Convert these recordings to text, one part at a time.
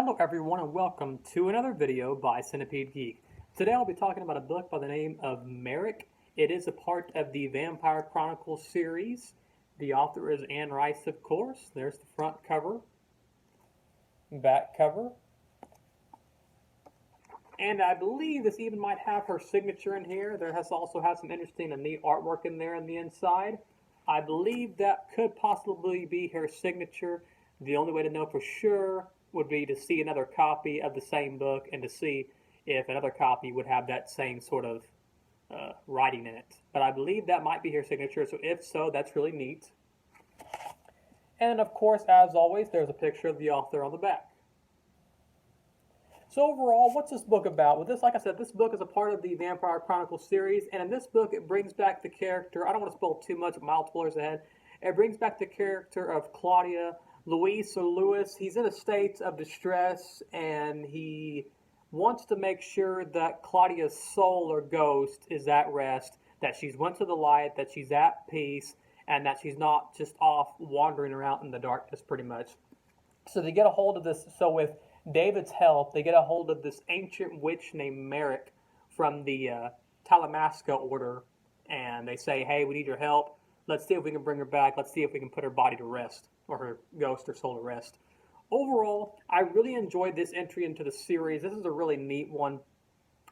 Hello everyone and welcome to another video by Centipede Geek. Today I'll be talking about a book by the name of Merrick. It is a part of the Vampire Chronicles series. The author is Anne Rice, of course. There's the front cover, back cover. And I believe this even might have her signature in here. There also has some interesting and neat artwork in there on the inside. I believe that could possibly be her signature. The only way to know for sure would be to see another copy of the same book and to see if another copy would have that same sort of writing in it. But I believe that might be her signature, so if so, that's really neat. And of course, as always, there's a picture of the author on the back. So overall, what's this book about? Well, like I said, this book is a part of the Vampire Chronicles series, and in this book, it brings back the character. I don't want to spoil too much, mild spoilers ahead. It brings back the character of Claudia. Luis or Louis, he's in a state of distress, and he wants to make sure that Claudia's soul or ghost is at rest, that she's went to the light, that she's at peace, and that she's not just off wandering around in the darkness pretty much. So they get a hold of this. So with David's help, they get a hold of this ancient witch named Merrick from the Talamasca order, and they say, hey, we need your help. Let's see if we can bring her back. Let's see if we can put her body to rest, or her ghost or soul to rest. Overall, I really enjoyed this entry into the series. This is a really neat one,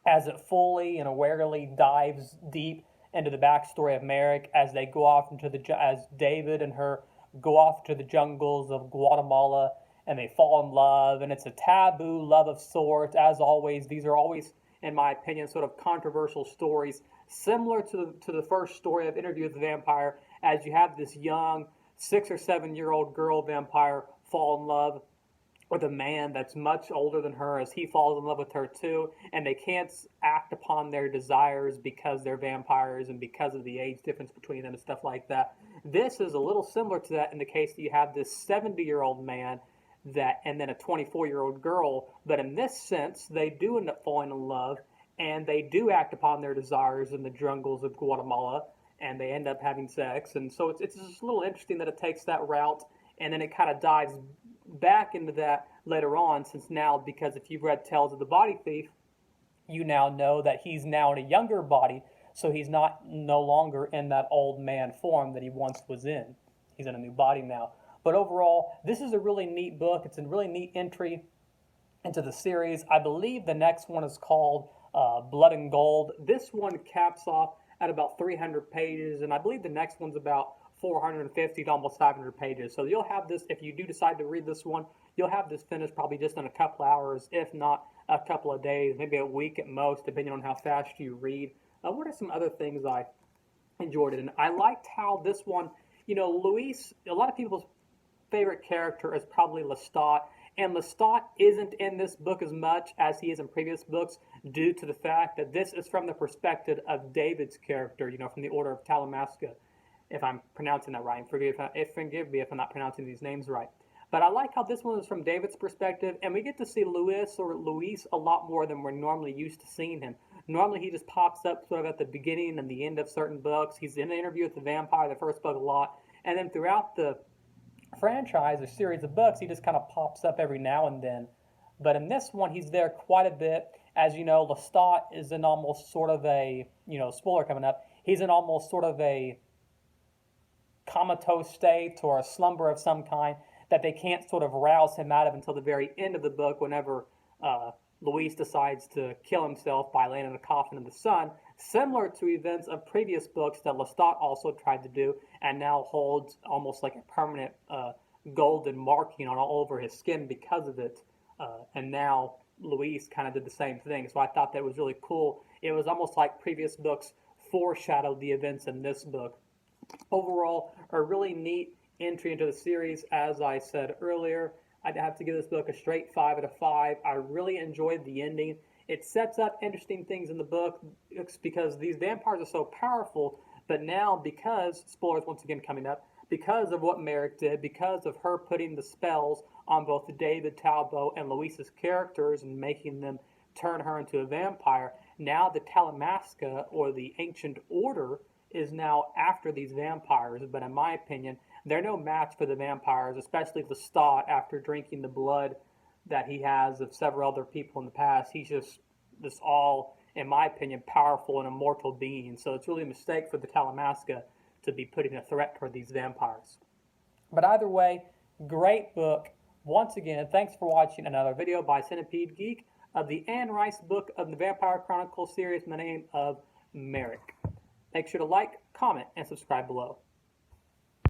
as it fully and awarely dives deep into the backstory of Merrick as they go off as David and her go off to the jungles of Guatemala, and they fall in love, and it's a taboo love of sorts. As always, these are always, in my opinion, sort of controversial stories, similar to the first story of Interview with the Vampire, as you have this young 6 or 7 year old girl vampire fall in love with a man that's much older than her, as he falls in love with her too, and they can't act upon their desires because they're vampires and because of the age difference between them and stuff like that. This is a little similar to that in the case that you have this 70-year-old man and then a 24-year-old girl, but in this sense, they do end up falling in love, and they do act upon their desires in the jungles of Guatemala, and they end up having sex. And so it's just a little interesting that it takes that route, and then it kind of dives back into that later on, since now, because if you've read Tales of the Body Thief, you now know that he's now in a younger body, so he's no longer in that old man form that he once was in. He's in a new body now. But overall, this is a really neat book. It's a really neat entry into the series. I believe the next one is called Blood and Gold. This one caps off at about 300 pages, and I believe the next one's about 450 to almost 500 pages. So you'll have this, if you do decide to read this one, you'll have this finished probably just in a couple hours, if not a couple of days, maybe a week at most, depending on how fast you read. What are some other things I enjoyed it? And I liked how this one, Luis, a lot of people's favorite character is probably Lestat, and Lestat isn't in this book as much as he is in previous books due to the fact that this is from the perspective of David's character, from the Order of Talamasca, if I'm pronouncing that right. Forgive me if I'm not pronouncing these names right. But I like how this one is from David's perspective, and we get to see Luis a lot more than we're normally used to seeing him. Normally he just pops up sort of at the beginning and the end of certain books. He's in an Interview with the Vampire, the first book, a lot, and then throughout the franchise or series of books, he just kind of pops up every now and then. But in this one, he's there quite a bit. As you know, Lestat is in almost sort of a, spoiler coming up, he's in almost sort of a comatose state or a slumber of some kind that they can't sort of rouse him out of until the very end of the book, whenever Luis decides to kill himself by laying in a coffin in the sun, similar to events of previous books that Lestat also tried to do, and now holds almost like a permanent golden marking on all over his skin because of it. And now Luis kind of did the same thing, so I thought that was really cool. It was almost like previous books foreshadowed the events in this book. Overall, a really neat entry into the series. As I said earlier, I'd have to give this book a straight 5 out of 5. I really enjoyed the ending. It sets up interesting things in the book because these vampires are so powerful, but now because, spoilers once again coming up, because of what Merrick did, because of her putting the spells on both David Talbot and Luis's characters and making them turn her into a vampire, now the Talamasca, or the Ancient Order, is now after these vampires. But in my opinion, they're no match for the vampires, especially Lestat after drinking the blood that he has of several other people in the past. He's just this all, in my opinion, powerful and immortal being. So it's really a mistake for the Talamasca to be putting a threat toward these vampires. But either way, great book. Once again, thanks for watching another video by Centipede Geek of the Anne Rice book of the Vampire Chronicles series in the name of Merrick. Make sure to like, comment, and subscribe below.